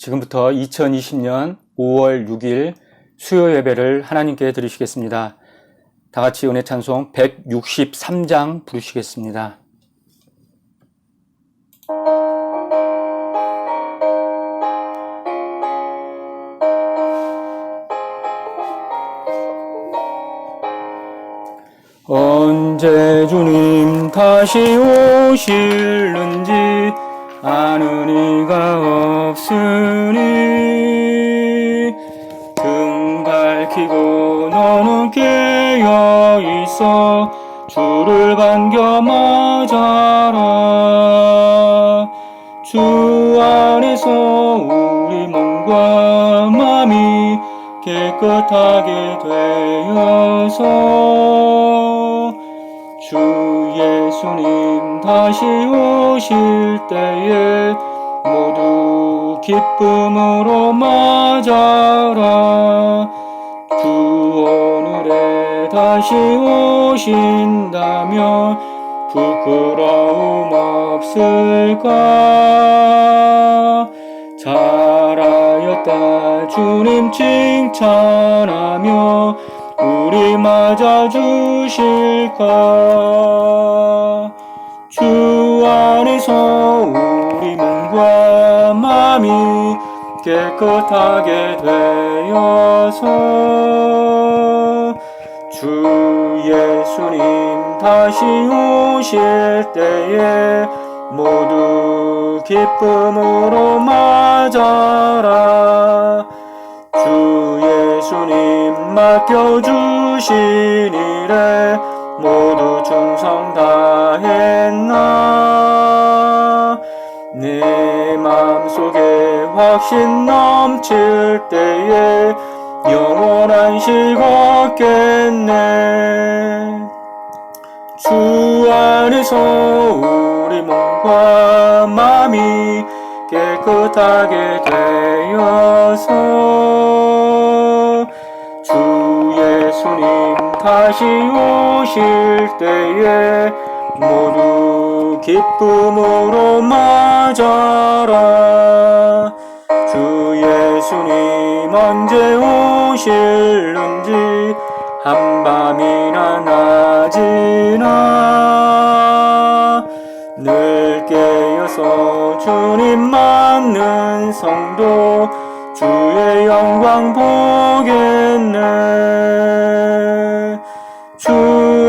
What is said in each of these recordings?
지금부터 2020년 5월 6일 수요 예배를 하나님께 드리시겠습니다. 다 같이 은혜 찬송 163장 부르시겠습니다. 언제 주님 다시 오실는지 아는 이가 없으니 등 밝히고 너는 깨어 있어 주를 반겨 맞아라. 주 안에서 우리 몸과 마음이 깨끗하게 되어서 주 예수님 다시 오실 때에 모두 기쁨으로 맞아라. 주 오늘에 다시 오신다면 부끄러움 없을까? 잘하였다 주님 칭찬하며 우리 맞아주실까? 주 안에서 우리 몸과 마음이 깨끗하게 되어서 주 예수님 다시 오실 때에 모두 기쁨으로 맞아라. 주 예수님 맡겨주신 일에 모두 충성 다했나? 내 마음속에 확신 넘칠 때에 영원한 실 걷겠네. 주 안에서 우리 몸과 마음이 깨끗하게 되어서 주 예수님 다시 오실 때에 모두 기쁨으로 맞아라. 주 예수님 언제 오실는지 한밤이나 낮이나 늘 깨어서 주님 맞는 성도 주의 영광 보겠네. 주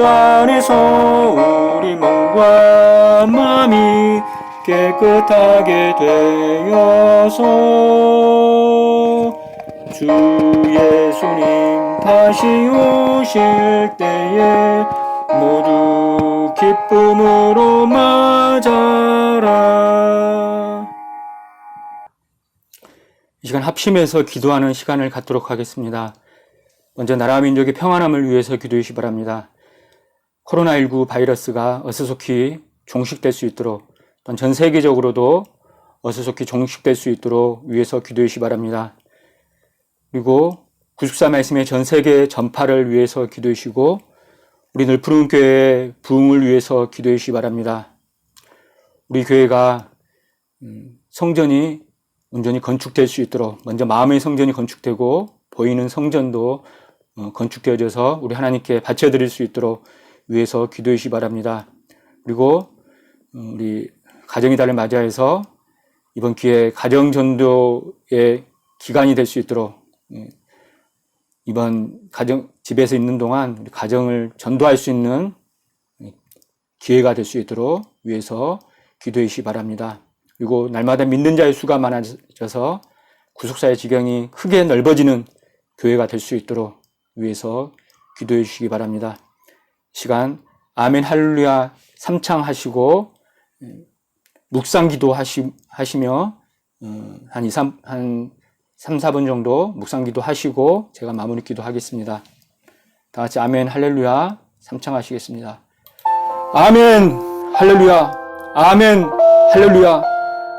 안에서 우리 몸과 마음이 깨끗하게 되어서 주 예수님 다시 오실 때에 모두 기쁨으로 맞아라. 이 시간 합심해서 기도하는 시간을 갖도록 하겠습니다. 먼저 나라 민족의 평안함을 위해서 기도해 주시기 바랍니다. 코로나19 바이러스가 어수속히 종식될 수 있도록 또한 전 세계적으로도 어수속히 종식될 수 있도록 위해서 기도해 주시기 바랍니다. 그리고 94 말씀의 전 세계 전파를 위해서 기도해 주시고 우리 늘푸른 교회의 부흥을 위해서 기도해 주시기 바랍니다. 우리 교회가 성전이 온전히 건축될 수 있도록 먼저 마음의 성전이 건축되고 보이는 성전도 건축되어져서 우리 하나님께 바쳐드릴 수 있도록 위해서 기도해 주시기 바랍니다. 그리고 우리 가정의 달을 맞이해서 이번 기회에 가정전도의 기간이 될 수 있도록 이번 집에서 있는 동안 우리 가정을 전도할 수 있는 기회가 될 수 있도록 위해서 기도해 주시기 바랍니다. 그리고 날마다 믿는 자의 수가 많아져서 구속사의 지경이 크게 넓어지는 교회가 될 수 있도록 위해서 기도해 주시기 바랍니다. 시간 아멘 할렐루야 3창 하시고 묵상 기도 하시며 한 3, 4분 정도 묵상 기도 하시고 제가 마무리 기도 하겠습니다. 다 같이 아멘 할렐루야 3창 하시겠습니다. 아멘 할렐루야 아멘 할렐루야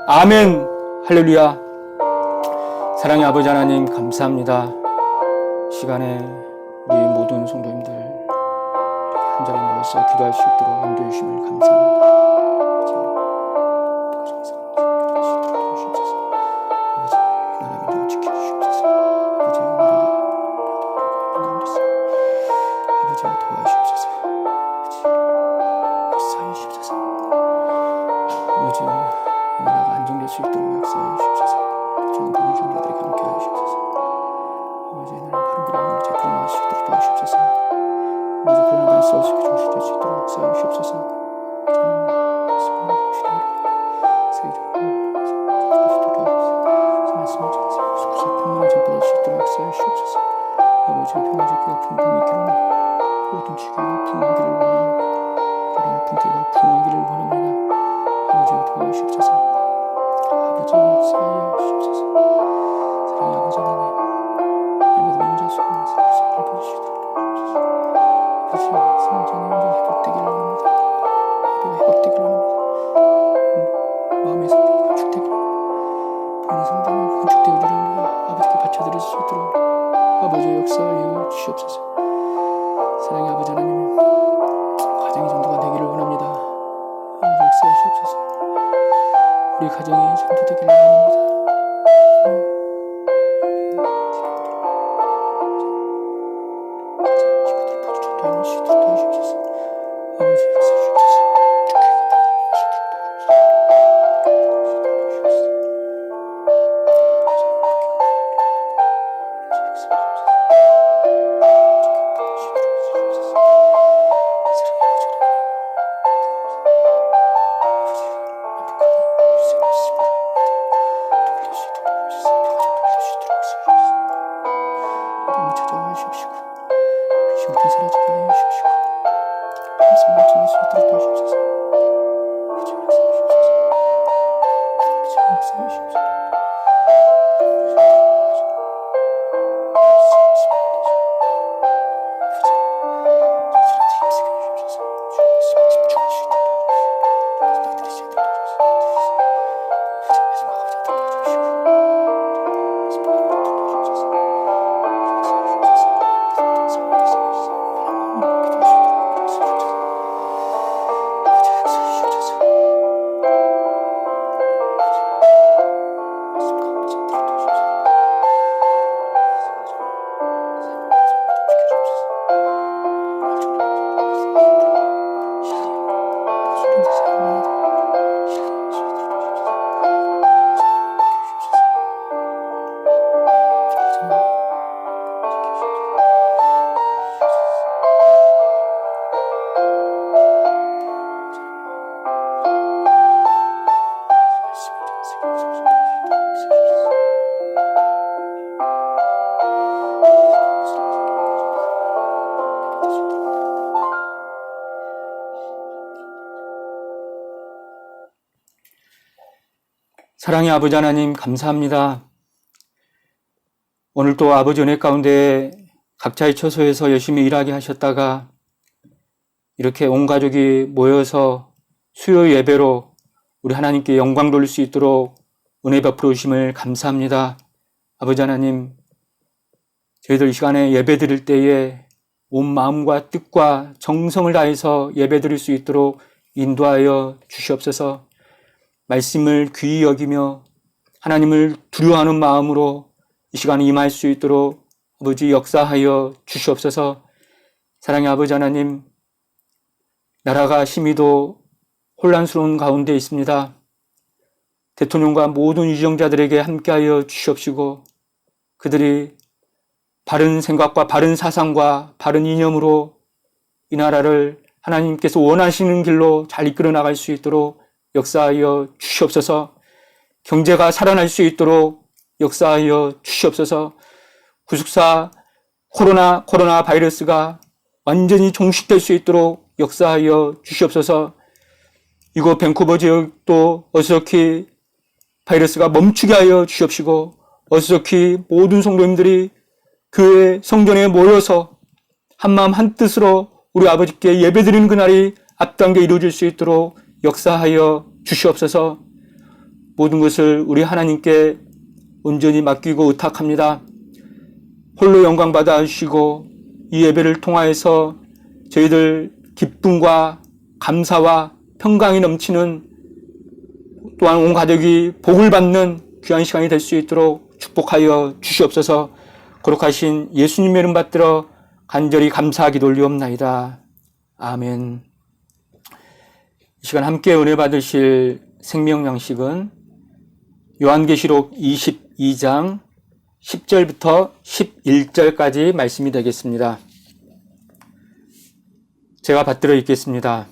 아멘 할렐루야. 사랑의 아버지 하나님 감사합니다. 시간에 우리 모든 성도님들 한 자리에 모여서 기도할 수 있도록 인도해 주심을 감사합니다. 아버지, 이 나라가 안정될 수 있도록 역사해 주옵소서. 좋은 복음 중자들에게 함께 하여 주옵소서. 아버지, 나는 바른 길을 가는 자 드러나갈 수 있도록 도와주옵소서. 아버지, 그러나 수 없이 중시될 수 있도록 역사해 주옵소서. 평안을 전파될 수 있도록 역사해 주옵소서. 아버지, 평화적기가 풍성하기를 모든 주기가 풍성하기를 원합니다. 우리는 풍태가 풍성하기를 원합니다. 아버지, 도와주옵소서. 아버지, 역사하여 주옵소서. 사랑의 아버지 하나님, 날마다 명자 수고나 살펴주시도록 도와주옵소서. 아버지, 성전의 온전히 회복되기를 원합니다. 우리가 회복되기를 원합니다. 마음의 성전이 건축되기를, 본의 성전이 건축되기를 원합니다. 아버지께 바쳐드릴 수 있도록 아버지 역사하여 주시옵소서. 사랑의 아버지 하나님, 가정의 전도가 되기를 원합니다. 아버지 역사해 주옵소서. 우리 가정이 전도되기를 원합니다. 전도하는 수 있도록 도와주옵소서. 아버지 역사해 주옵소서. 사랑의 아버지 하나님, 감사합니다. 오늘도 아버지 은혜 가운데 각자의 처소에서 열심히 일하게 하셨다가 이렇게 온 가족이 모여서 수요 예배로 우리 하나님께 영광 돌릴 수 있도록 은혜 베풀어 주심을 감사합니다. 아버지 하나님, 저희들 이 시간에 예배 드릴 때에 온 마음과 뜻과 정성을 다해서 예배 드릴 수 있도록 인도하여 주시옵소서. 말씀을 귀히 여기며 하나님을 두려워하는 마음으로 이 시간에 임할 수 있도록 아버지 역사하여 주시옵소서. 사랑의 아버지 하나님, 나라가 심히도 혼란스러운 가운데 있습니다. 대통령과 모든 유정자들에게 함께하여 주시옵시고 그들이 바른 생각과 바른 사상과 바른 이념으로 이 나라를 하나님께서 원하시는 길로 잘 이끌어 나갈 수 있도록 역사하여 주시옵소서. 경제가 살아날 수 있도록 역사하여 주시옵소서. 구속사 코로나 바이러스가 완전히 종식될 수 있도록 역사하여 주시옵소서. 이곳 밴쿠버 지역도 어수선히 바이러스가 멈추게 하여 주시옵시고 어수선히 모든 성도님들이 교회 성전에 모여서 한마음 한뜻으로 우리 아버지께 예배드리는 그날이 앞당겨 이루어질 수 있도록 역사하여 주시옵소서. 모든 것을 우리 하나님께 온전히 맡기고 의탁합니다. 홀로 영광 받아 주시고 이 예배를 통하여서 저희들 기쁨과 감사와 평강이 넘치는 또한 온 가족이 복을 받는 귀한 시간이 될 수 있도록 축복하여 주시옵소서. 거룩하신 예수님의 이름 받들어 간절히 감사하기 돌리옵나이다. 아멘. 이 시간 함께 은혜 받으실 생명 양식은 요한계시록 22장 10절부터 11절까지 말씀이 되겠습니다. 제가 받들어 읽겠습니다.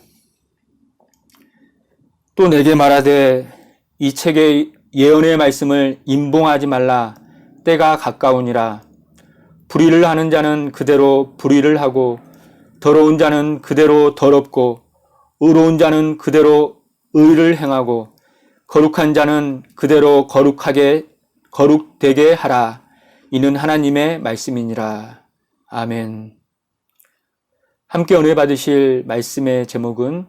또 내게 말하되 이 책의 예언의 말씀을 임봉하지 말라. 때가 가까우니라. 불의를 하는 자는 그대로 불의를 하고 더러운 자는 그대로 더럽고 의로운 자는 그대로 의를 행하고 거룩한 자는 그대로 거룩되게 하라. 이는 하나님의 말씀이니라. 아멘. 함께 은혜 받으실 말씀의 제목은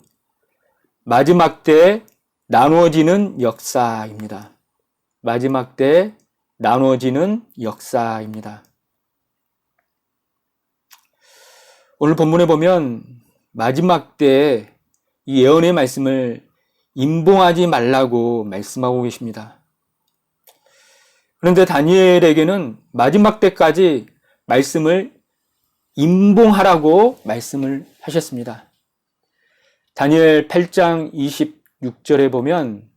마지막 때 나누어지는 역사입니다. 마지막 때 나누어지는 역사입니다. 오늘 본문에 보면 마지막 때 이 예언의 말씀을 임봉하지 말라고 말씀하고 계십니다. 그런데 다니엘에게는 마지막 때까지 말씀을 임봉하라고 말씀을 하셨습니다. 다니엘 8장 26절에 보면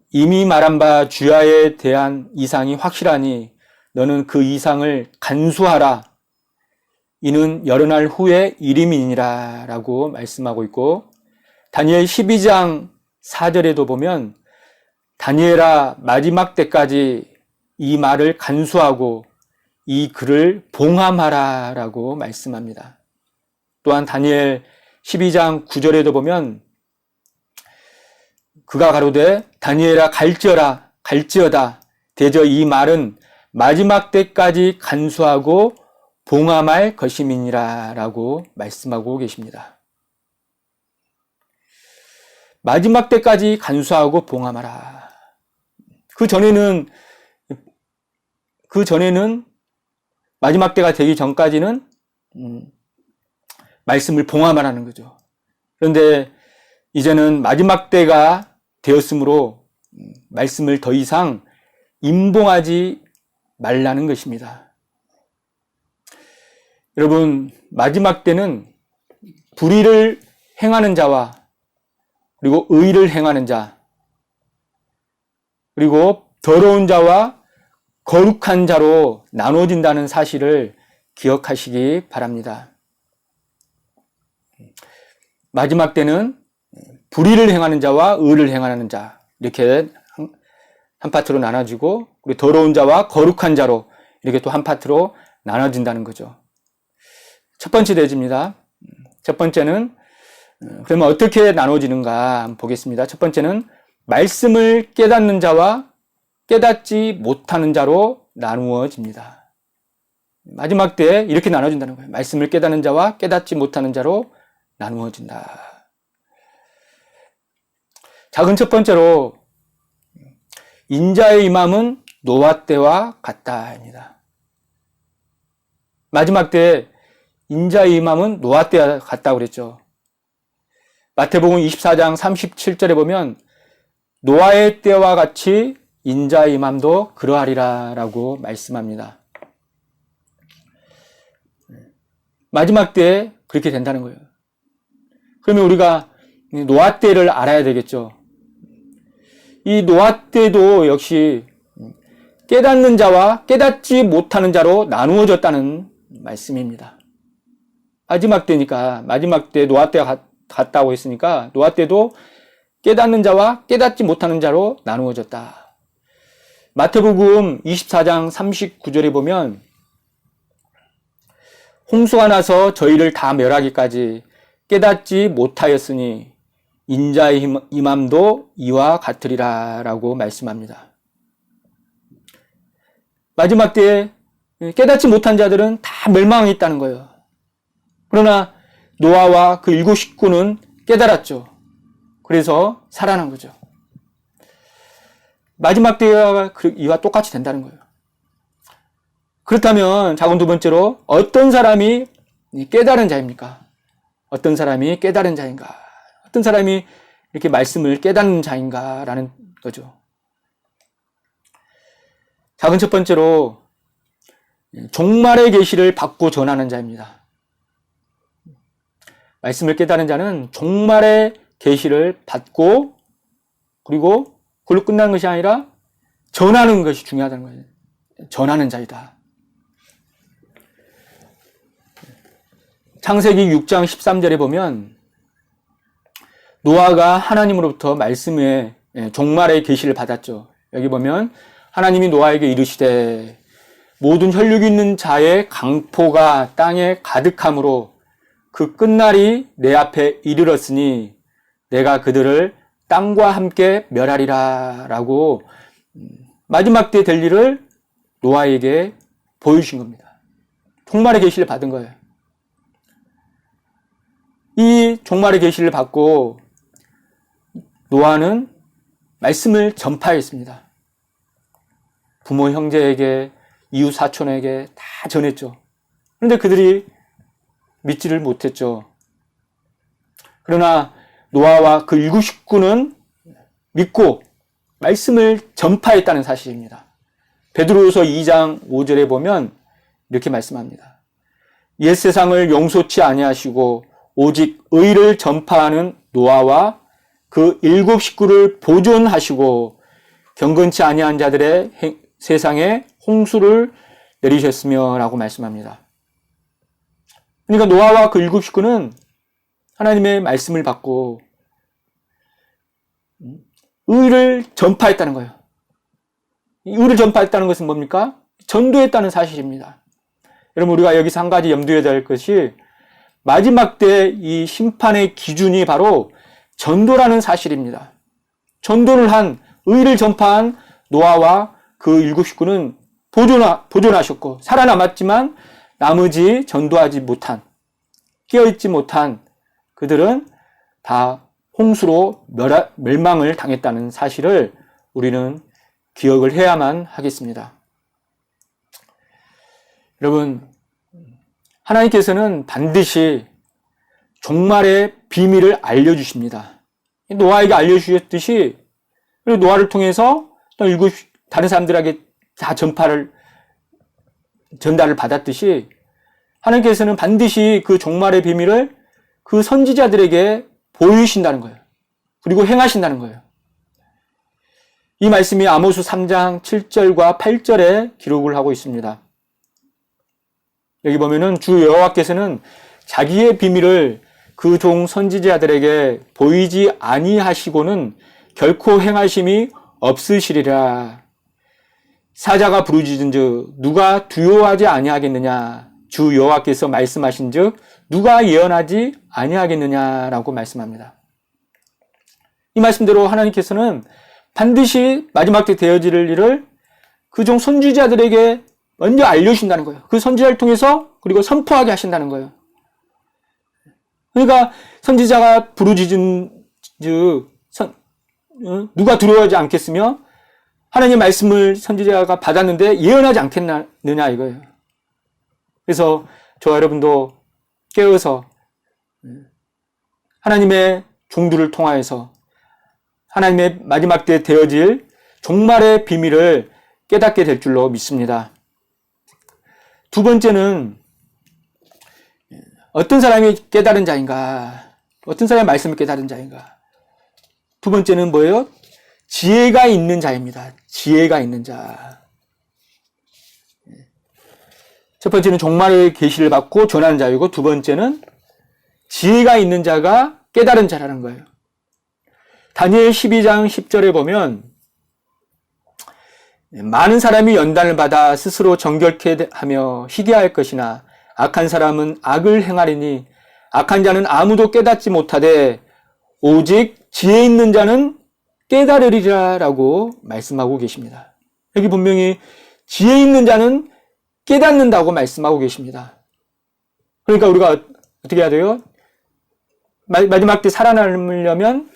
이미 말한 바 주야에 대한 이상이 확실하니 너는 그 이상을 간수하라. 이는 여러 날 후의 일임이니라 라고 말씀하고 있고, 다니엘 12장 4절에도 보면 다니엘아 마지막 때까지 이 말을 간수하고 이 글을 봉함하라 라고 말씀합니다. 또한 다니엘 12장 9절에도 보면 그가 가로되 다니엘아 갈지어다 대저 이 말은 마지막 때까지 간수하고 봉함할 것임이니라 라고 말씀하고 계십니다. 마지막 때까지 간수하고 봉함하라. 그 전에는 마지막 때가 되기 전까지는 말씀을 봉함하라는 거죠. 그런데 이제는 마지막 때가 되었으므로 말씀을 더 이상 임봉하지 말라는 것입니다. 여러분, 마지막 때는 불의를 행하는 자와 그리고 의를 행하는 자, 그리고 더러운 자와 거룩한 자로 나눠진다는 사실을 기억하시기 바랍니다. 마지막 때는 불의를 행하는 자와 의를 행하는 자, 이렇게 한 파트로 나눠지고, 그리고 더러운 자와 거룩한 자로 이렇게 또 한 파트로 나눠진다는 거죠. 첫 번째 대지입니다. 첫 번째는 그러면 어떻게 나눠지는가 한번 보겠습니다. 첫 번째는 말씀을 깨닫는 자와 깨닫지 못하는 자로 나누어집니다. 마지막 때에 이렇게 나눠진다는 거예요. 말씀을 깨닫는 자와 깨닫지 못하는 자로 나누어진다. 작은 첫 번째로 인자의 임함은 노아 때와 같다입니다. 마지막 때에 인자의 임함은 노아 때와 같다고 그랬죠. 마태복음 24장 37절에 보면 노아의 때와 같이 인자의 임함도 그러하리라 라고 말씀합니다. 마지막 때에 그렇게 된다는 거예요. 그러면 우리가 노아 때를 알아야 되겠죠. 이 노아 때도 역시 깨닫는 자와 깨닫지 못하는 자로 나누어졌다는 말씀입니다. 마지막 때니까, 마지막 때 노아 때가 같다고 했으니까 노아 때도 깨닫는 자와 깨닫지 못하는 자로 나누어졌다. 마태복음 24장 39절에 보면 홍수가 나서 저희를 다 멸하기까지 깨닫지 못하였으니 인자의 임함도 이와 같으리라 라고 말씀합니다. 마지막 때에 깨닫지 못한 자들은 다 멸망했다는 거예요. 그러나 노아와 그 7 식구는 깨달았죠. 그래서 살아난 거죠. 마지막 때와 이와 똑같이 된다는 거예요. 그렇다면 작은 두 번째로 어떤 사람이 깨달은 자입니까? 어떤 사람이 깨달은 자인가? 어떤 사람이 이렇게 말씀을 깨닫는 자인가라는 거죠. 작은 첫 번째로 종말의 계시를 받고 전하는 자입니다. 말씀을 깨달은 자는 종말의 계시를 받고 그리고 그걸로 끝나는 것이 아니라 전하는 것이 중요하다는 거예요. 전하는 자이다. 창세기 6장 13절에 보면 노아가 하나님으로부터 말씀의 종말의 계시를 받았죠. 여기 보면 하나님이 노아에게 이르시되 모든 혈육이 있는 자의 강포가 땅에 가득함으로 그 끝날이 내 앞에 이르렀으니 내가 그들을 땅과 함께 멸하리라 라고 마지막 때 될 일을 노아에게 보여주신 겁니다. 종말의 계시를 받은 거예요. 이 종말의 계시를 받고 노아는 말씀을 전파했습니다. 부모 형제에게 이웃 사촌에게 다 전했죠. 그런데 그들이 믿지를 못했죠. 그러나 노아와 그 일곱 식구는 믿고 말씀을 전파했다는 사실입니다. 베드로후서 2장 5절에 보면 이렇게 말씀합니다. 옛 세상을 용서치 아니하시고 오직 의를 전파하는 노아와 그 일곱 식구를 보존하시고 경건치 아니한 자들의 세상에 홍수를 내리셨으며 라고 말씀합니다. 그러니까 노아와 그 일곱 식구는 하나님의 말씀을 받고 의를 전파했다는 거예요. 의를 전파했다는 것은 뭡니까? 전도했다는 사실입니다. 여러분, 우리가 여기서 한 가지 염두에 둬야 할 것이 마지막 때 이 심판의 기준이 바로 전도라는 사실입니다. 전도를 한, 의를 전파한 노아와 그 일곱 식구는 보존하셨고 살아남았지만 나머지 전도하지 못한, 깨어있지 못한 그들은 다 홍수로 멸망을 당했다는 사실을 우리는 기억을 해야만 하겠습니다. 여러분, 하나님께서는 반드시 종말의 비밀을 알려주십니다. 노아에게 알려주셨듯이 그리고 노아를 통해서 또 다른 사람들에게 다 전달을 받았듯이 하나님께서는 반드시 그 종말의 비밀을 그 선지자들에게 보이신다는 거예요. 그리고 행하신다는 거예요. 이 말씀이 아모스 3장 7절과 8절에 기록을 하고 있습니다. 여기 보면은 주 여호와께서는 자기의 비밀을 그 종 선지자들에게 보이지 아니하시고는 결코 행하심이 없으시리라. 사자가 부르짖은즉 누가 두려워하지 아니하겠느냐. 주 여호와께서 말씀하신즉 누가 예언하지 아니하겠느냐라고 말씀합니다. 이 말씀대로 하나님께서는 반드시 마지막 때 되어질 일을 그 종 선지자들에게 먼저 알려주신다는 거예요. 그 선지자를 통해서 그리고 선포하게 하신다는 거예요. 그러니까 선지자가 부르짖은즉 누가 두려워하지 않겠으며 하나님의 말씀을 선지자가 받았는데 예언하지 않겠느냐 이거예요. 그래서 저와 여러분도 깨어서 하나님의 종들을 통하여서 하나님의 마지막 때 되어질 종말의 비밀을 깨닫게 될 줄로 믿습니다. 두 번째는 어떤 사람이 깨달은 자인가? 어떤 사람의 말씀을 깨달은 자인가? 두 번째는 뭐예요? 지혜가 있는 자입니다. 지혜가 있는 자. 첫 번째는 종말의 계시를 받고 전하는 자이고 두 번째는 지혜가 있는 자가 깨달은 자라는 거예요. 다니엘 12장 10절에 보면 많은 사람이 연단을 받아 스스로 정결케 하며 희귀할 것이나 악한 사람은 악을 행하리니 악한 자는 아무도 깨닫지 못하되 오직 지혜 있는 자는 깨달으리라 라고 말씀하고 계십니다. 여기 분명히 지혜 있는 자는 깨닫는다고 말씀하고 계십니다. 그러니까 우리가 어떻게 해야 돼요? 마지막 때 살아남으려면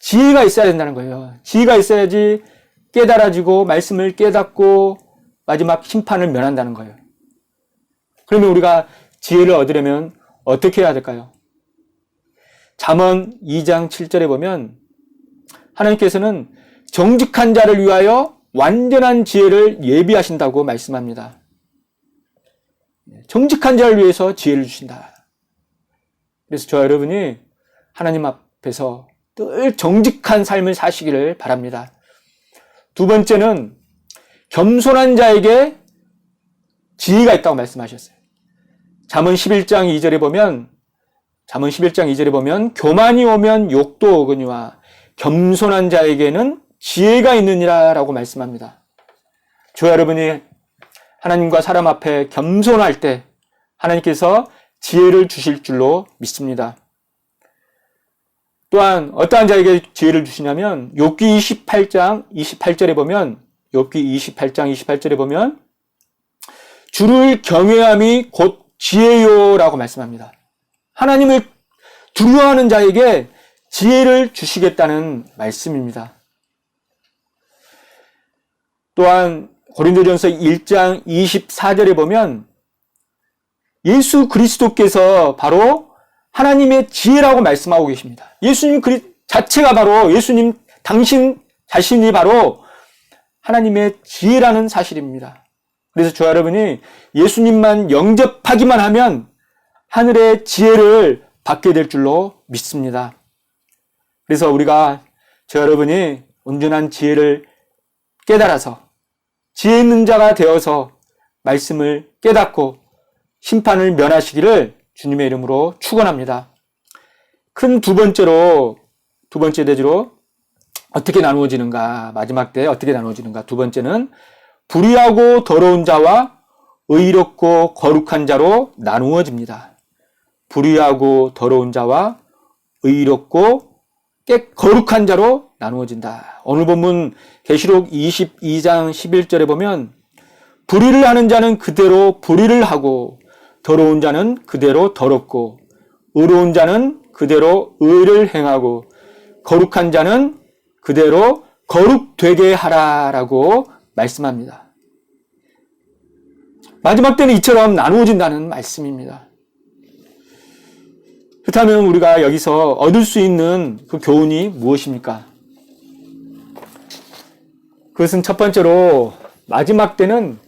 지혜가 있어야 된다는 거예요. 지혜가 있어야지 깨달아지고 말씀을 깨닫고 마지막 심판을 면한다는 거예요. 그러면 우리가 지혜를 얻으려면 어떻게 해야 될까요? 잠언 2장 7절에 보면 하나님께서는 정직한 자를 위하여 완전한 지혜를 예비하신다고 말씀합니다. 정직한 자를 위해서 지혜를 주신다. 그래서 저와 여러분이 하나님 앞에서 늘 정직한 삶을 사시기를 바랍니다. 두 번째는 겸손한 자에게 지혜가 있다고 말씀하셨어요. 잠언 11장 2절에 보면 교만이 오면 욕도 오거니와 겸손한 자에게는 지혜가 있느니라라고 말씀합니다. 저와 여러분이 하나님과 사람 앞에 겸손할 때 하나님께서 지혜를 주실 줄로 믿습니다. 또한 어떠한 자에게 지혜를 주시냐면 욥기 28장 28절에 보면 주를 경외함이 곧 지혜요라고 말씀합니다. 하나님을 두려워하는 자에게 지혜를 주시겠다는 말씀입니다. 또한 고린도전서 1장 24절에 보면 예수 그리스도께서 바로 하나님의 지혜라고 말씀하고 계십니다. 예수님 자체가 바로 당신 자신이 바로 하나님의 지혜라는 사실입니다. 그래서 저와 여러분이 예수님만 영접하기만 하면 하늘의 지혜를 받게 될 줄로 믿습니다. 그래서 저와 여러분이 온전한 지혜를 깨달아서 지혜 있는 자가 되어서 말씀을 깨닫고 심판을 면하시기를 주님의 이름으로 축원합니다. 큰 두 번째 대지로 어떻게 나누어지는가, 마지막 때 어떻게 나누어지는가. 두 번째는 불의하고 더러운 자와 의롭고 거룩한 자로 나누어집니다. 불의하고 더러운 자와 의롭고 거룩한 자로 나누어진다. 오늘 본문 계시록 22장 11절에 보면 불의를 하는 자는 그대로 불의를 하고 더러운 자는 그대로 더럽고 의로운 자는 그대로 의를 행하고 거룩한 자는 그대로 거룩되게 하라라고 말씀합니다. 마지막 때는 이처럼 나누어진다는 말씀입니다. 그렇다면 우리가 여기서 얻을 수 있는 그 교훈이 무엇입니까? 그것은 첫 번째로 마지막 때는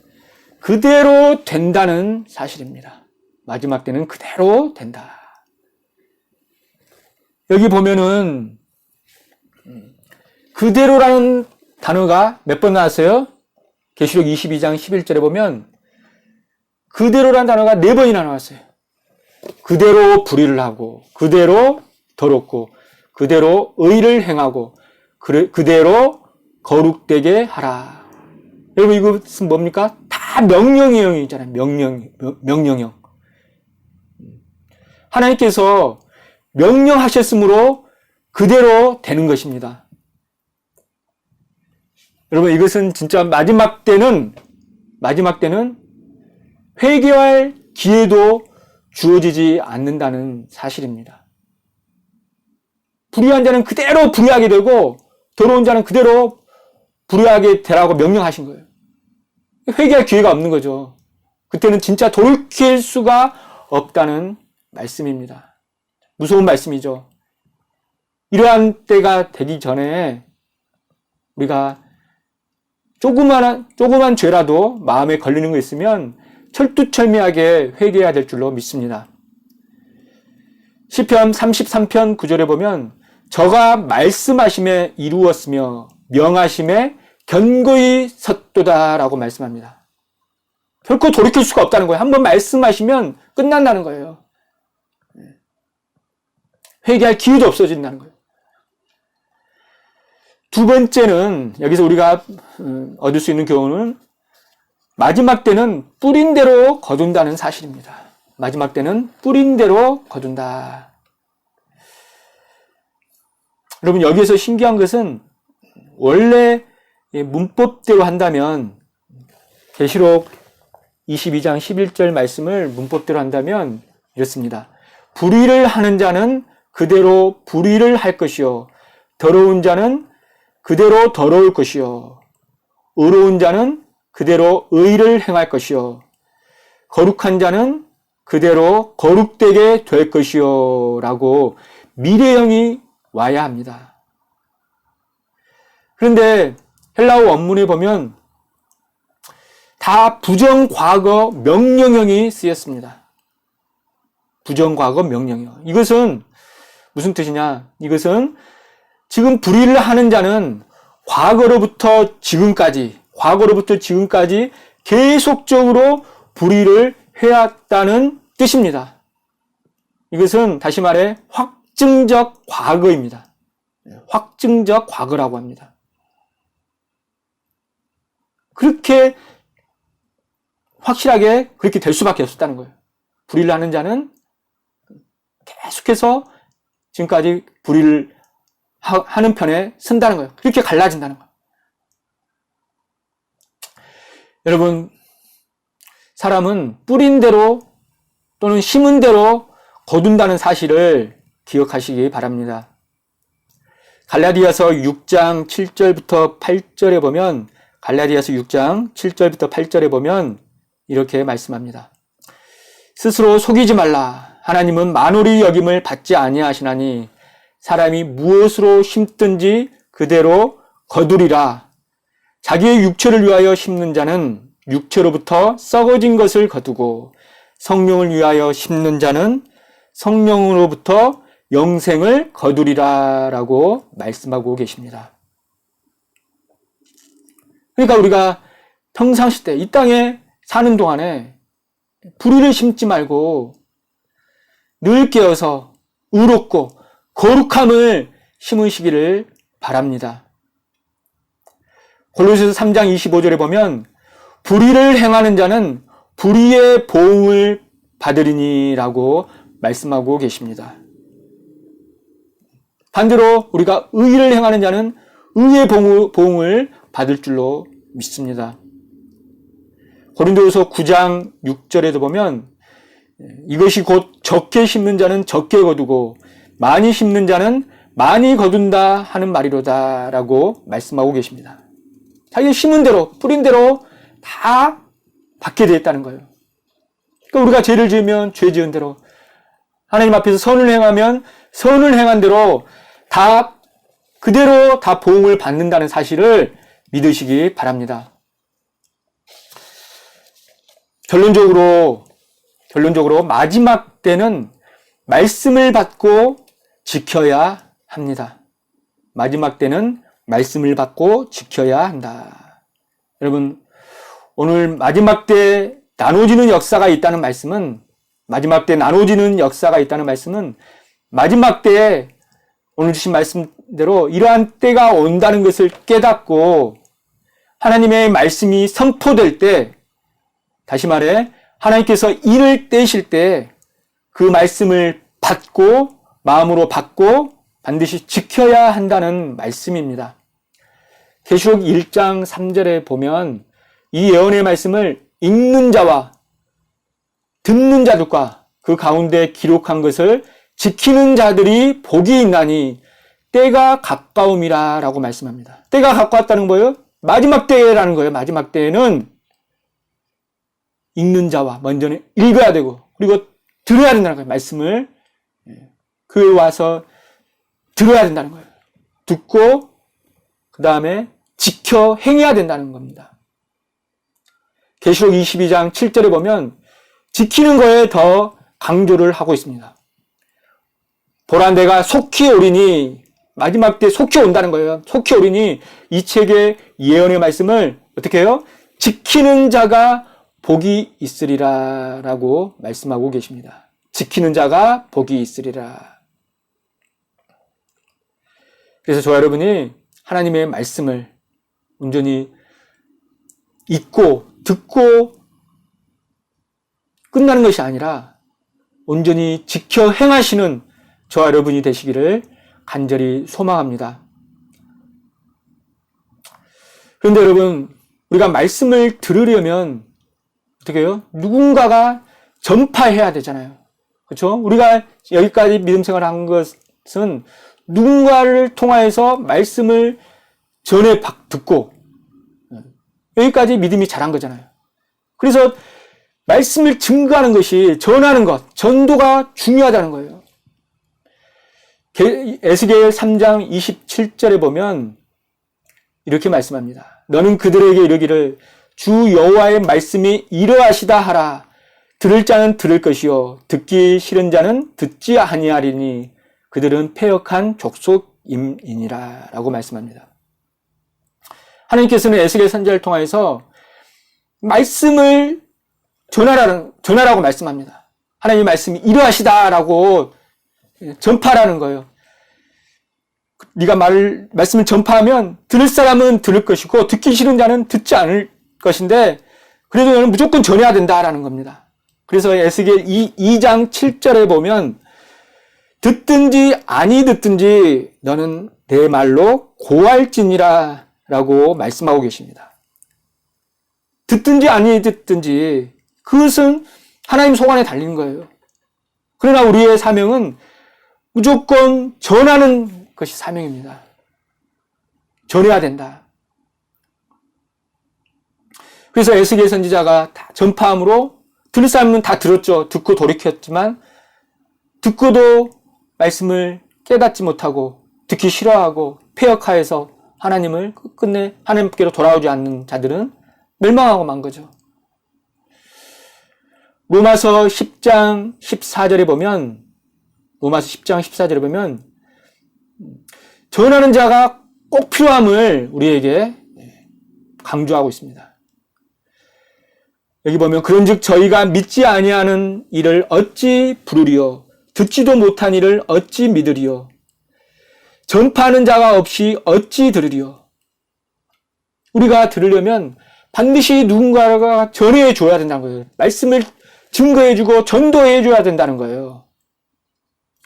그대로 된다는 사실입니다. 마지막 때는 그대로 된다. 여기 보면은 그대로라는 단어가 몇 번 나왔어요? 계시록 22장 11절에 보면 그대로라는 단어가 4번이나 나왔어요. 그대로 불의를 하고 그대로 더럽고 그대로 의를 행하고 그대로 거룩되게 하라. 여러분 이것은 뭡니까? 다 명령형이잖아요. 명령형. 하나님께서 명령하셨으므로 그대로 되는 것입니다. 여러분 이것은 진짜 마지막 때는 회개할 기회도 주어지지 않는다는 사실입니다. 불의한 자는 그대로 불의하게 되고 더러운 자는 그대로 불의하게 되라고 명령하신 거예요. 회개할 기회가 없는 거죠. 그때는 진짜 돌이킬 수가 없다는 말씀입니다. 무서운 말씀이죠. 이러한 때가 되기 전에 우리가 조그만 죄라도 마음에 걸리는 거 있으면 철두철미하게 회개해야 될 줄로 믿습니다. 시편 33편 9절에 보면 저가 말씀하심에 이루었으며 명하심에 견고히 섰도다라고 말씀합니다. 결코 돌이킬 수가 없다는 거예요. 한번 말씀하시면 끝난다는 거예요. 회개할 기회도 없어진다는 거예요. 두 번째는 여기서 우리가 얻을 수 있는 교훈은 마지막 때는 뿌린 대로 거둔다는 사실입니다. 마지막 때는 뿌린 대로 거둔다. 여러분 여기에서 신기한 것은 원래 문법대로 한다면 계시록 22장 11절 말씀을 문법대로 한다면 이렇습니다. 불의를 하는 자는 그대로 불의를 할 것이요 더러운 자는 그대로 더러울 것이요 의로운 자는 그대로 의를 행할 것이요 거룩한 자는 그대로 거룩되게 될 것이요 라고 미래형이 와야 합니다. 그런데 헬라어 원문에 보면 다 부정과거 명령형이 쓰였습니다. 부정과거 명령형. 이것은 무슨 뜻이냐? 이것은 지금 불의를 하는 자는 과거로부터 지금까지 계속적으로 불의를 해왔다는 뜻입니다. 이것은 다시 말해 확증적 과거입니다. 확증적 과거라고 합니다. 그렇게 확실하게 그렇게 될 수밖에 없었다는 거예요. 불의를 하는 자는 계속해서 지금까지 불의를 하는 편에 선다는 거예요. 그렇게 갈라진다는 거예요. 여러분, 사람은 뿌린 대로 또는 심은 대로 거둔다는 사실을 기억하시기 바랍니다. 갈라디아서 6장 7절부터 8절에 보면 이렇게 말씀합니다. 스스로 속이지 말라. 하나님은 만홀히 여김을 받지 아니하시나니 사람이 무엇으로 심든지 그대로 거두리라. 자기의 육체를 위하여 심는 자는 육체로부터 썩어진 것을 거두고 성령을 위하여 심는 자는 성령으로부터 영생을 거두리라 라고 말씀하고 계십니다. 그러니까 우리가 평상시 때 이 땅에 사는 동안에 불의를 심지 말고 늘 깨어서 의롭고 거룩함을 심으시기를 바랍니다. 골로새서 3장 25절에 보면 불의를 행하는 자는 불의의 보응을 받으리니라고 말씀하고 계십니다. 반대로 우리가 의를 행하는 자는 의의 보응을 받을 줄로 믿습니다. 고린도후서 9장 6절에도 보면 이것이 곧 적게 심는 자는 적게 거두고 많이 심는 자는 많이 거둔다 하는 말이로다 라고 말씀하고 계십니다. 자기 심은 대로 뿌린 대로 다 받게 되어 있다는 거예요. 그러니까 우리가 죄를 지으면 죄 지은 대로, 하나님 앞에서 선을 행하면 선을 행한 대로 다 그대로 다 보응을 받는다는 사실을 믿으시기 바랍니다. 결론적으로 마지막 때는 말씀을 받고 지켜야 합니다. 마지막 때는 말씀을 받고 지켜야 한다. 여러분, 오늘 마지막 때 나눠지는 역사가 있다는 말씀은 마지막 때에 오늘 주신 말씀대로 이러한 때가 온다는 것을 깨닫고 하나님의 말씀이 선포될 때, 다시 말해 하나님께서 이를 떼실 때 그 말씀을 받고 마음으로 받고 반드시 지켜야 한다는 말씀입니다. 계시록 1장 3절에 보면 이 예언의 말씀을 읽는 자와 듣는 자들과 그 가운데 기록한 것을 지키는 자들이 복이 있나니 때가 가까움이라 라고 말씀합니다. 때가 가까웠다는 거예요. 마지막 때라는 거예요. 마지막 때에는 읽는 자와 먼저는 읽어야 되고 그리고 들어야 된다는 거예요. 말씀을 그에 와서 들어야 된다는 거예요. 듣고 그 다음에 지켜 행해야 된다는 겁니다. 계시록 22장 7절에 보면 지키는 거에 더 강조를 하고 있습니다. 보라 내가 속히 오리니, 마지막 때 속히 온다는 거예요. 속히 오리니 이 책의 예언의 말씀을 어떻게 해요? 지키는 자가 복이 있으리라 라고 말씀하고 계십니다. 지키는 자가 복이 있으리라. 그래서 저와 여러분이 하나님의 말씀을 온전히 읽고 듣고 끝나는 것이 아니라 온전히 지켜 행하시는 저와 여러분이 되시기를 간절히 소망합니다. 그런데 여러분, 우리가 말씀을 들으려면 어떻게 해요? 누군가가 전파해야 되잖아요. 그렇죠? 우리가 여기까지 믿음 생활을 한 것은 누군가를 통하여서 말씀을 전해 듣고 여기까지 믿음이 자란 거잖아요. 그래서 말씀을 증거하는 것이, 전하는 것, 전도가 중요하다는 거예요. 에스겔 3장 27절에 보면 이렇게 말씀합니다. 너는 그들에게 이르기를 주 여호와의 말씀이 이러하시다 하라. 들을 자는 들을 것이요 듣기 싫은 자는 듣지 아니하리니 그들은 패역한 임이니라 라고 말씀합니다. 하나님께서는 에스겔 선지자를 통해서 말씀을 전하라고 말씀합니다. 하나님의 말씀이 이러하시다라고 전파라는 거예요. 네가 말씀을 전파하면 들을 사람은 들을 것이고 듣기 싫은 자는 듣지 않을 것인데 그래도 너는 무조건 전해야 된다라는 겁니다. 그래서 에스겔 2장 7절에 보면 듣든지 아니 듣든지 너는 내 말로 고할지니라 라고 말씀하고 계십니다. 듣든지 아니 듣든지 그것은 하나님 손안에 달린 거예요. 그러나 우리의 사명은 무조건 전하는 것이 사명입니다. 전해야 된다. 그래서 에스겔 선지자가 다 전파함으로 들을 사람은 다 들었죠. 듣고 돌이켰지만 듣고도 말씀을 깨닫지 못하고 듣기 싫어하고 폐역하여서 하나님을 끝내 하나님께로 돌아오지 않는 자들은 멸망하고 만 거죠. 로마서 10장 14절에 보면 전하는 자가 꼭 필요함을 우리에게 강조하고 있습니다. 여기 보면 그런즉 저희가 믿지 아니하는 일을 어찌 부르리요 듣지도 못한 일을 어찌 믿으리요 전파하는 자가 없이 어찌 들으리요. 우리가 들으려면 반드시 누군가가 전해 줘야 된다는 거예요. 말씀을 증거해 주고 전도해 줘야 된다는 거예요.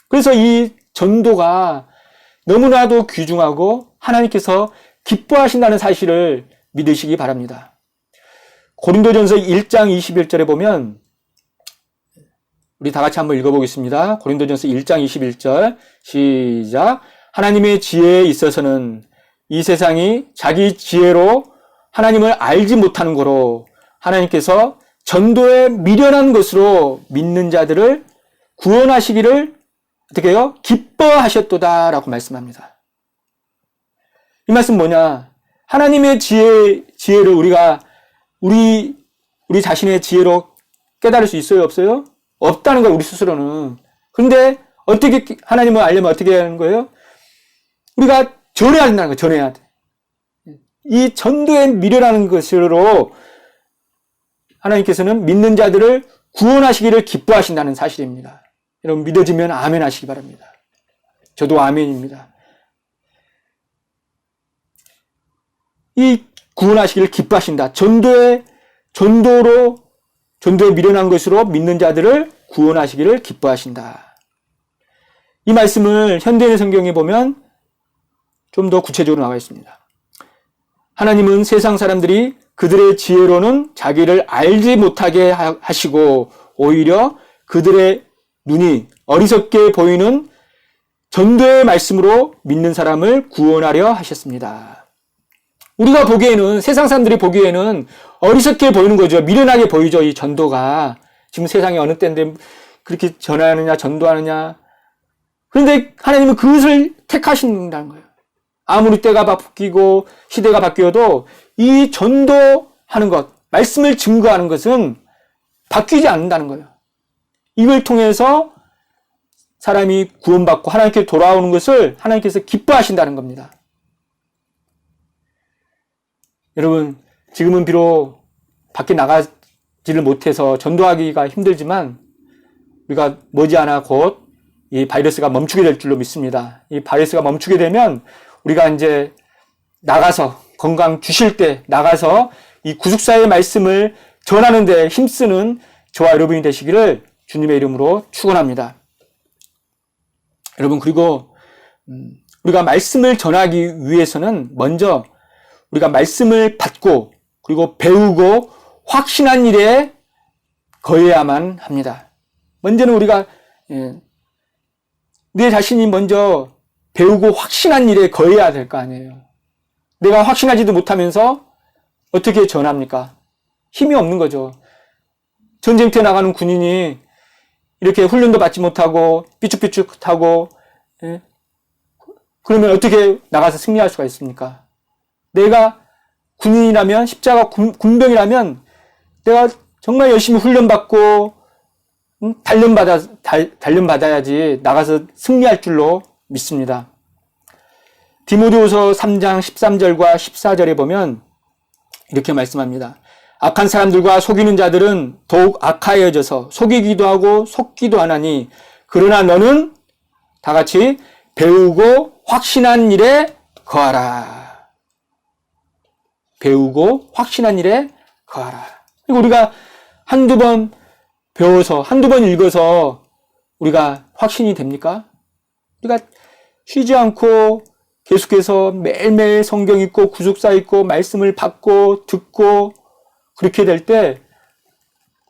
그래서 이 전도가 너무나도 귀중하고 하나님께서 기뻐하신다는 사실을 믿으시기 바랍니다. 고린도전서 1장 21절에 보면 우리 다 같이 한번 읽어보겠습니다. 고린도전서 1장 21절 시작. 하나님의 지혜에 있어서는 이 세상이 자기 지혜로 하나님을 알지 못하는 거로 하나님께서 전도에 미련한 것으로 믿는 자들을 구원하시기를 어떻게 해요? 기뻐하셨도다라고 말씀합니다. 이 말씀 뭐냐? 하나님의 지혜를 우리가 우리 자신의 지혜로 깨달을 수 있어요? 없어요? 없다는 거예요, 우리 스스로는. 그런데 어떻게 하나님을 알려면 어떻게 하는 거예요? 우리가 전해야 된다는 거예요. 전해야 돼. 이 전도에 미련하는 것으로 하나님께서는 믿는 자들을 구원하시기를 기뻐하신다는 사실입니다. 여러분 믿어지면 아멘 하시기 바랍니다. 저도 아멘입니다. 이 구원하시기를 기뻐하신다. 전도에 미련한 것으로 믿는 자들을 구원하시기를 기뻐하신다. 이 말씀을 현대인 성경에 보면 좀 더 구체적으로 나와 있습니다. 하나님은 세상 사람들이 그들의 지혜로는 자기를 알지 못하게 하시고 오히려 그들의 눈이 어리석게 보이는 전도의 말씀으로 믿는 사람을 구원하려 하셨습니다. 우리가 보기에는 세상 사람들이 보기에는 어리석게 보이는 거죠. 미련하게 보이죠. 이 전도가. 지금 세상에 어느 때인데 그렇게 전하느냐 전도하느냐. 그런데 하나님은 그것을 택하신다는 거예요. 아무리 때가 바뀌고 시대가 바뀌어도 이 전도하는 것, 말씀을 증거하는 것은 바뀌지 않는다는 거예요. 이걸 통해서 사람이 구원받고 하나님께 돌아오는 것을 하나님께서 기뻐하신다는 겁니다. 여러분, 지금은 비록 밖에 나가지를 못해서 전도하기가 힘들지만 우리가 머지않아 곧 이 바이러스가 멈추게 될 줄로 믿습니다. 이 바이러스가 멈추게 되면 우리가 이제 나가서 건강 주실 때 나가서 이 구속사의 말씀을 전하는 데 힘쓰는 저와 여러분이 되시기를 주님의 이름으로 축원합니다. 여러분 그리고 우리가 말씀을 전하기 위해서는 먼저 우리가 말씀을 받고 그리고 배우고 확신한 일에 거해야만 합니다. 먼저는 우리가 내 자신이 먼저 배우고 확신한 일에 거해야 될 거 아니에요. 내가 확신하지도 못하면서 어떻게 전합니까? 힘이 없는 거죠. 전쟁터에 나가는 군인이 이렇게 훈련도 받지 못하고 삐죽삐죽하고 그러면 어떻게 나가서 승리할 수가 있습니까? 내가 군인이라면 십자가 군병이라면 내가 정말 열심히 훈련받고 단련받아야지 나가서 승리할 줄로 믿습니다. 디모데후서 3장 13절과 14절에 보면 이렇게 말씀합니다. 악한 사람들과 속이는 자들은 더욱 악하여져서 속이기도 하고 속기도 하나니 그러나 너는 다 같이 배우고 확신한 일에 거하라. 배우고 확신한 일에 거하라. 그리고 우리가 한두 번 배워서 한두 번 읽어서 우리가 확신이 됩니까? 우리가 쉬지 않고 계속해서 매일매일 성경 읽고 구속사 읽고 말씀을 받고 듣고 그렇게 될 때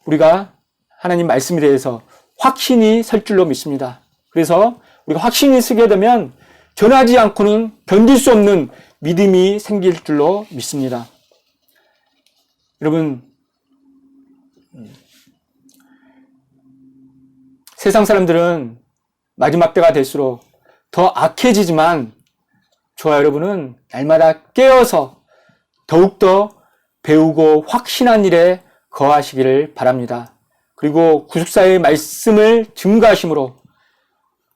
우리가 하나님 말씀에 대해서 확신이 설 줄로 믿습니다. 그래서 우리가 확신이 서게 되면 변하지 않고는 견딜 수 없는 믿음이 생길 줄로 믿습니다. 여러분, 세상 사람들은 마지막 때가 될수록 더 악해지지만 저와 여러분은 날마다 깨어서 더욱더 배우고 확신한 일에 거하시기를 바랍니다. 그리고 구속사의 말씀을 증거하심으로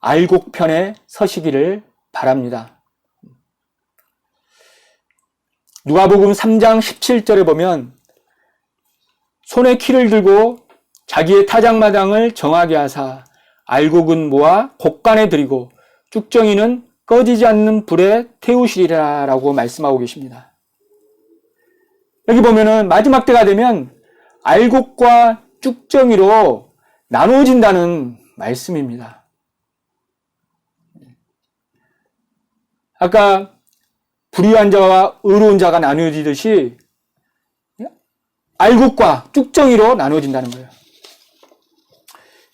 알곡편에 서시기를 바랍니다. 누가복음 3장 17절에 보면 손에 키를 들고 자기의 타작마당을 정하게 하사 알곡은 모아 곡간에 들이고 쭉정이는 꺼지지 않는 불에 태우시리라 라고 말씀하고 계십니다. 여기 보면은 마지막 때가 되면 알곡과 쭉정이로 나누어진다는 말씀입니다. 아까 불의한 자와 의로운 자가 나누어지듯이 알곡과 쭉정이로 나누어진다는 거예요.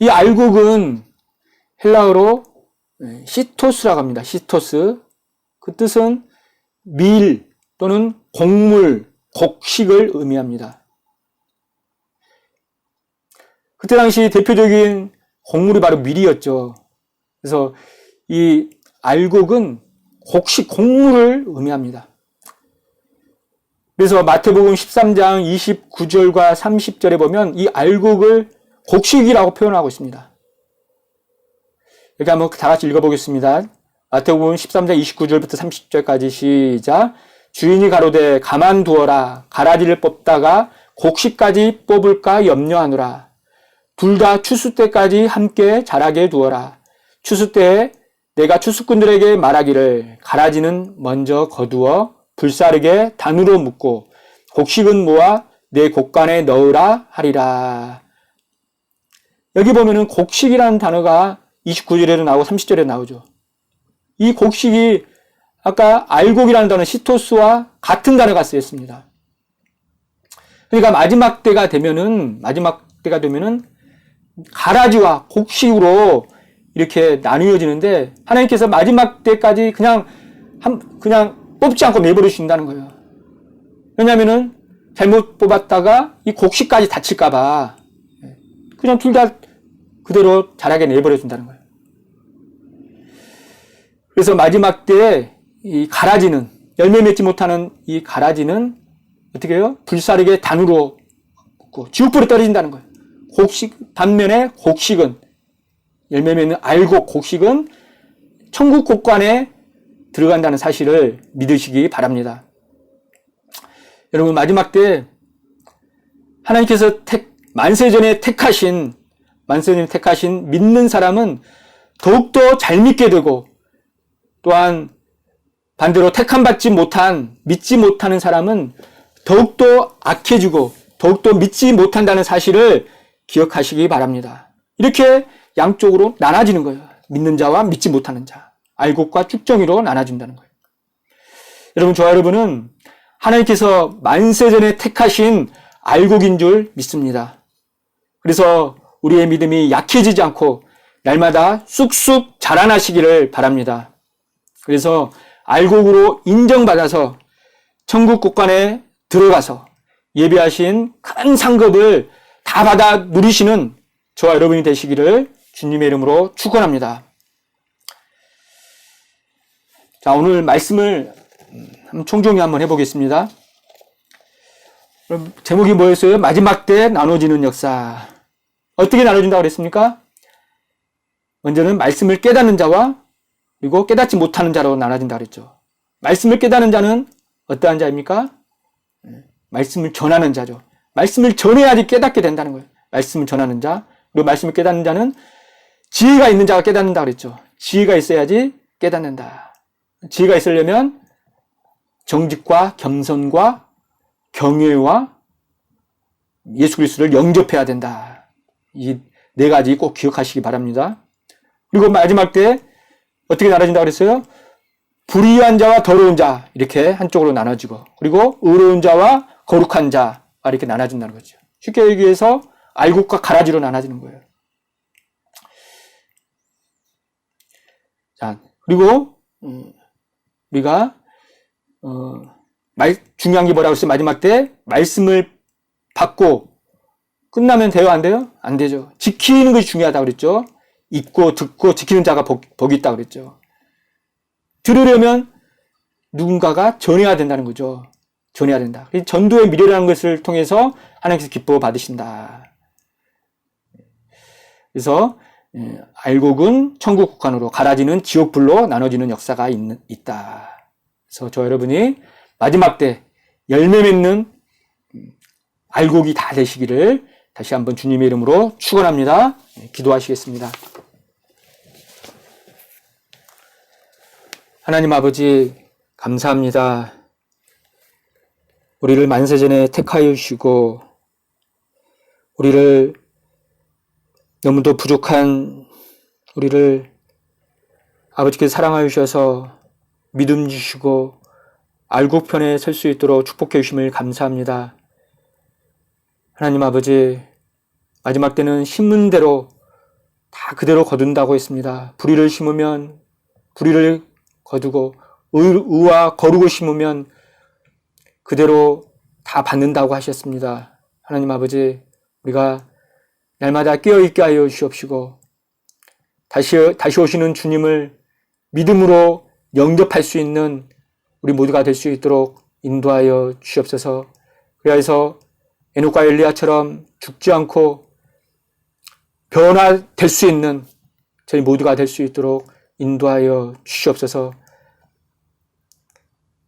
이 알곡은 헬라어로 시토스라고 합니다. 시토스. 그 뜻은 밀 또는 곡물, 곡식을 의미합니다. 그때 당시 대표적인 곡물이 바로 밀이었죠. 그래서 이 알곡은 곡식, 곡물을 의미합니다. 그래서 마태복음 13장 29절과 30절에 보면 이 알곡을 곡식이라고 표현하고 있습니다. 여기 한번 다 같이 읽어보겠습니다. 마태복음 13장 29절부터 30절까지 시작. 주인이 가로되 가만두어라. 가라지를 뽑다가 곡식까지 뽑을까 염려하노라. 둘 다 추수 때까지 함께 자라게 두어라. 추수 때에 내가 추수꾼들에게 말하기를 가라지는 먼저 거두어 불사르게 단으로 묶고 곡식은 모아 내 곡간에 넣으라 하리라. 여기 보면은 곡식이라는 단어가 29절에도 나오고 30절에 나오죠. 이 곡식이 아까 알곡이라는 단어 시토스와 같은 단어가 쓰였습니다. 그러니까 마지막 때가 되면은 가라지와 곡식으로 이렇게 나누어지는데 하나님께서 마지막 때까지 그냥 뽑지 않고 내버려 주신다는 거예요. 왜냐하면은 잘못 뽑았다가 이 곡식까지 다칠까봐 그냥 둘 다 그대로 자라게 내버려 준다는 거예요. 그래서 마지막 때에 이 가라지는 열매 맺지 못하는 이 가라지는 어떻게 해요? 불사르게 단으로 묶고 지옥불에 떨어진다는 거예요. 곡식 반면에 곡식은 열매 맺는 알곡 곡식은 천국 곡간에 들어간다는 사실을 믿으시기 바랍니다. 여러분 마지막 때 하나님께서 만세전에 택하신 믿는 사람은 더욱더 잘 믿게 되고 또한 반대로 택함받지 못한 믿지 못하는 사람은 더욱더 악해지고 더욱더 믿지 못한다는 사실을 기억하시기 바랍니다. 이렇게 양쪽으로 나눠지는 거예요. 믿는 자와 믿지 못하는 자. 알곡과 쭉정이로 나눠진다는 거예요. 여러분, 저와 여러분은 하나님께서 만세전에 택하신 알곡인 줄 믿습니다. 그래서 우리의 믿음이 약해지지 않고 날마다 쑥쑥 자라나시기를 바랍니다. 그래서 알곡으로 인정받아서 천국 곳간에 들어가서 예비하신 큰 상급을 다 받아 누리시는 저와 여러분이 되시기를 주님의 이름으로 축원합니다. 자, 오늘 말씀을 총정리 한번 해보겠습니다. 그럼 제목이 뭐였어요? 마지막 때 나눠지는 역사. 어떻게 나눠진다고 그랬습니까? 먼저는 말씀을 깨닫는 자와 그리고 깨닫지 못하는 자로 나눠진다고 그랬죠. 말씀을 깨닫는 자는 어떠한 자입니까? 말씀을 전하는 자죠. 말씀을 전해야지 깨닫게 된다는 거예요. 말씀을 전하는 자, 그리고 말씀을 깨닫는 자는 지혜가 있는 자가 깨닫는다 그랬죠. 지혜가 있어야지 깨닫는다. 지혜가 있으려면 정직과 겸손과 경외와 예수 그리스도를 영접해야 된다. 이 네 가지 꼭 기억하시기 바랍니다. 그리고 마지막 때 어떻게 나눠진다고 그랬어요? 불의한 자와 더러운 자 이렇게 한쪽으로 나눠지고, 그리고 의로운 자와 거룩한 자가 이렇게 나눠진다는 거죠. 쉽게 얘기해서 알곡과 가라지로 나눠지는 거예요. 자, 그리고 우리가 중요한 게 뭐라고 했어요? 마지막 때 말씀을 받고 끝나면 돼요? 안 돼요? 안 되죠. 지키는 것이 중요하다고 그랬죠. 읽고 듣고 지키는 자가 복이 있다고 그랬죠. 들으려면 누군가가 전해야 된다는 거죠. 전해야 된다. 전도의 미래라는 것을 통해서 하나님께서 기뻐 받으신다. 그래서 알곡은 천국 국간으로, 가라지는 지옥불로 나눠지는 역사가 있다. 그래서 저 여러분이 마지막 때 열매 맺는 알곡이 다 되시기를 다시 한번 주님의 이름으로 축원합니다. 기도하시겠습니다. 하나님 아버지 감사합니다. 우리를 만세전에 택하여 주시고 우리를 너무도 부족한 우리를 아버지께서 사랑하여 주셔서 믿음 주시고 알곡편에 설 수 있도록 축복해 주심을 감사합니다. 하나님 아버지, 마지막 때는 심은 대로 다 그대로 거둔다고 했습니다. 불의를 심으면 불의를 거두고 의와 거룩을 심으면 그대로 다 받는다고 하셨습니다. 하나님 아버지, 우리가 날마다 깨어있게 하여 주시옵시고 다시 오시는 주님을 믿음으로 영접할 수 있는 우리 모두가 될 수 있도록 인도하여 주시옵소서. 그래서 에녹과 엘리야처럼 죽지 않고 변화될 수 있는 저희 모두가 될 수 있도록 인도하여 주시옵소서.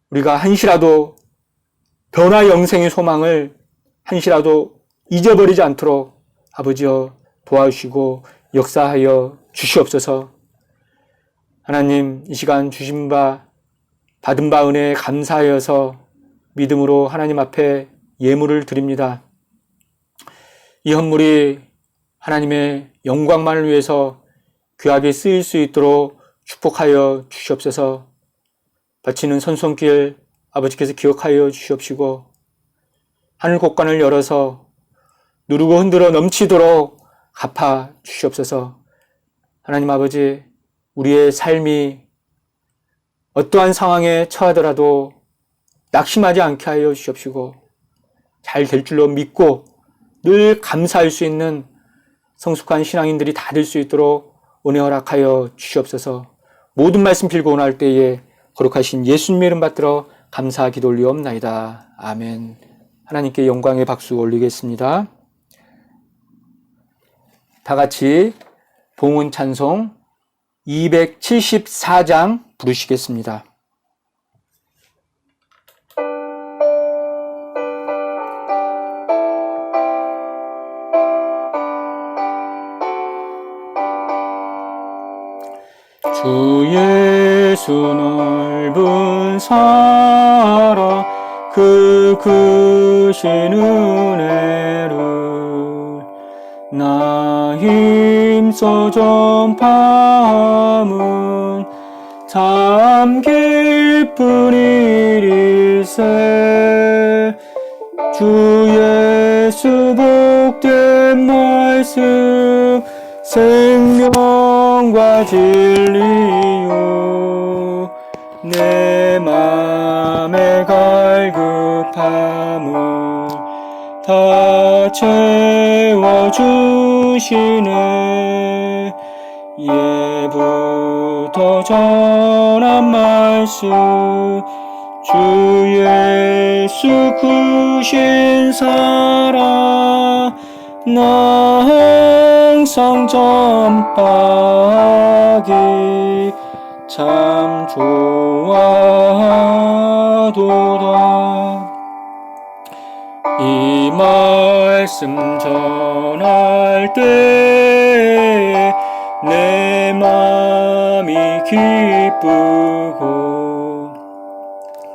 우리가 한시라도 변화 영생의 소망을 한시라도 잊어버리지 않도록 아버지여 도와주시고 역사하여 주시옵소서. 하나님, 이 시간 주신 바 받은 바 은혜에 감사하여서 믿음으로 하나님 앞에 예물을 드립니다. 이 헌물이 하나님의 영광만을 위해서 귀하게 쓰일 수 있도록 축복하여 주시옵소서. 바치는 손손길 아버지께서 기억하여 주시옵시고 하늘 곳간을 열어서 누르고 흔들어 넘치도록 갚아 주시옵소서. 하나님 아버지, 우리의 삶이 어떠한 상황에 처하더라도 낙심하지 않게 하여 주시옵시고 잘 될 줄로 믿고 늘 감사할 수 있는 성숙한 신앙인들이 다 될 수 있도록 은혜 허락하여 주시옵소서. 모든 말씀 빌고 원할 때에 거룩하신 예수님의 이름 받들어 감사 기도 올리옵나이다. 아멘. 하나님께 영광의 박수 올리겠습니다. 다 같이 봉헌 찬송 274장 부르시겠습니다. 주 예수 넓은 사랑 그 크신 은혜를 나 힘써 전파함은 참 기쁜 일일세. 주 예수 복된 말씀 생명과 진리요 내 맘의 갈급함을 다 채워주시네. 예부터 전한 말씀 주 예수 크신 사랑 나 항상 전파하기 참 좋아도다. 이 말씀 전할 때 내 맘이 기쁘고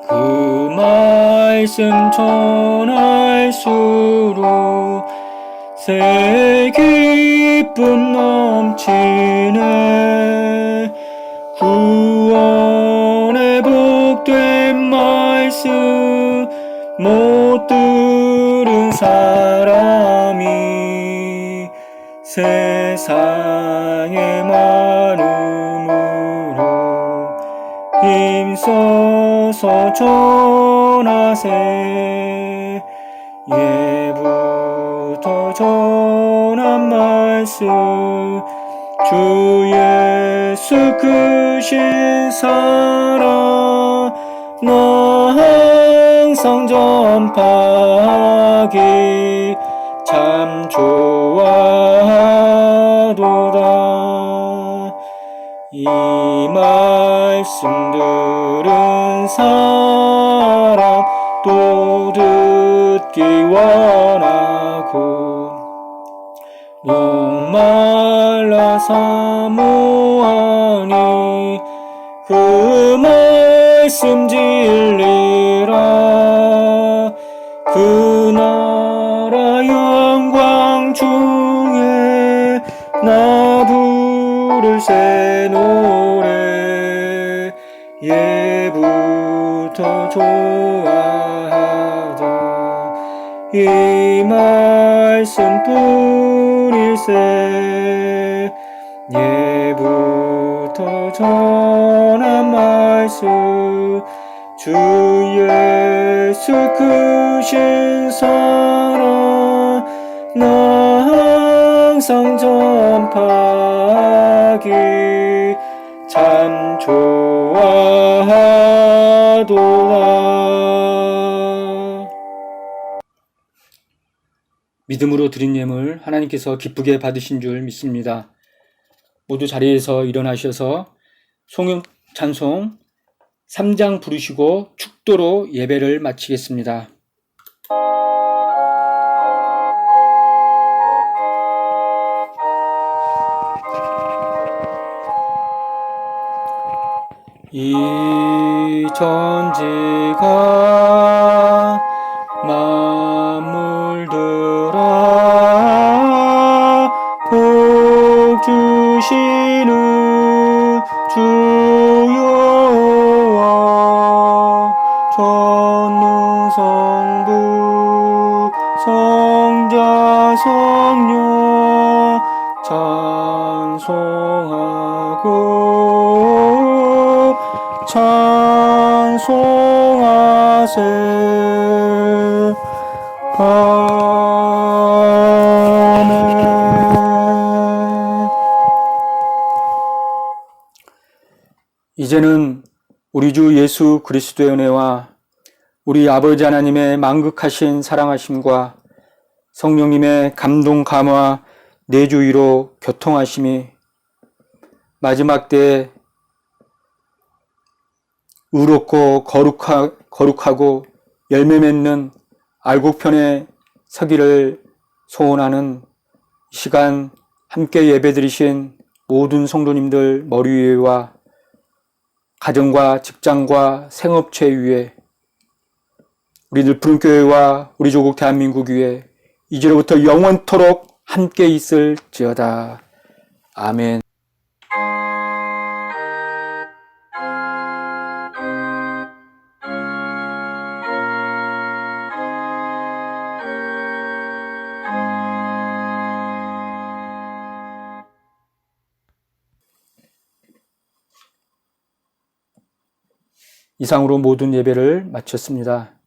그 말씀 전할수록 새 기쁨 넘치네. 구원의 복된 말씀 못 들은 사람이 세상에 많음으로 힘써서 전하세. 예부터 전한 말씀 주 예수 크신 사랑 나 항상 전파하기 참 좋아도다. 이 말씀 들은 사람 또 듣기 원하고 목말라 사모하니 그 말씀 진리라. 그 나라 영광 중에 나 부를 새 노래 예부터 좋아하다. 이 말씀 뿐일세. 예부터 전한 말씀 주 예수 크신 사랑 나 항상 전파하기 참 좋아하도다. 믿음으로 드린 예물 하나님께서 기쁘게 받으신 줄 믿습니다. 모두 자리에서 일어나셔서 송음 찬송 3장 부르시고 축도로 예배를 마치겠습니다. 이 천지가 만물들아 복 주시는 주 여호와 전능성부 성자 성령 찬송하고 찬송하세. 아멘. 이제는 우리 주 예수 그리스도의 은혜와 우리 아버지 하나님의 만극하신 사랑하심과 성령님의 감동 감화 내주위로 교통하심이 마지막 때에 의롭고 거룩하고 열매 맺는 알곡편에 서기를 소원하는 시간 함께 예배드리신 모든 성도님들 머리 위에와 가정과 직장과 생업체 위에 우리 늘푸른교회와 우리 조국 대한민국 위에 이제로부터 영원토록 함께 있을지어다. 아멘. 이상으로 모든 예배를 마쳤습니다.